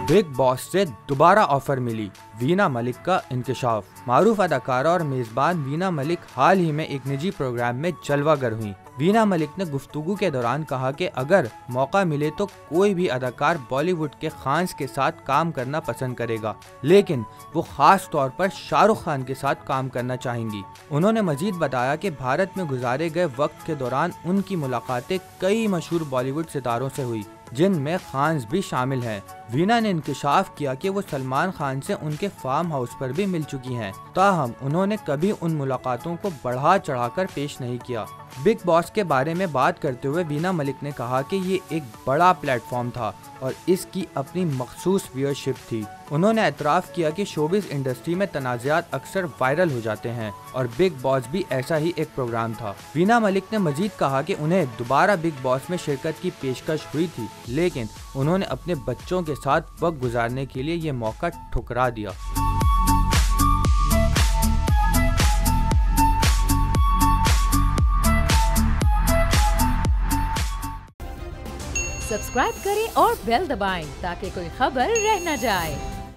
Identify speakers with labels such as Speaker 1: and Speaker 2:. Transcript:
Speaker 1: Big boss से दोबारा offer मिली, वीना मलिक का इंकशाफ। मारूफ अदाकारा और मेजबान वीना मलिक हाल ही में एक निजी प्रोग्राम में जलवागर हुई। वीना मलिक ने गुफ्तगू के दौरान कहा कि अगर मौका मिले तो कोई भी अदाकार बॉलीवुड के खान्स के साथ काम करना पसंद करेगा, लेकिन वो खास तौर पर शाहरुख खान के साथ काम करना चाहेंगी। उन्होंने मजीद बताया कि भारत में गुजारे गए वक्त के दौरान उनकी मुलाकातें कई मशहूर बॉलीवुड सितारों से हुई, जिनमें खान्स भी शामिल हैं। वीना ने इंकशाफ किया कि वो सलमान खान से उनके फार्म हाउस पर भी मिल चुकी हैं, ताहम उन्होंने कभी उन मुलाकातों को बढ़ा चढ़ाकर पेश नहीं किया। बिग बॉस के बारे में बात करते हुए वीना मलिक ने कहा कि ये एक बड़ा प्लेटफॉर्म था और इसकी अपनी मखसूस व्यूअरशिप थी। उन्होंने एतराफ़ किया कि शोबिज़ इंडस्ट्री में तनाज़ात अक्सर वायरल हो जाते हैं और बिग बॉस भी ऐसा ही एक प्रोग्राम था। वीना मलिक ने मजीद कहा कि उन्हें दोबारा बिग बॉस में शिरकत की पेशकश हुई थी, लेकिन उन्होंने अपने बच्चों के साथ वक्त गुजारने के लिए ये मौका ठुकरा दिया।
Speaker 2: सब्सक्राइब करें और बेल दबाएं ताकि कोई खबर रह न जाए।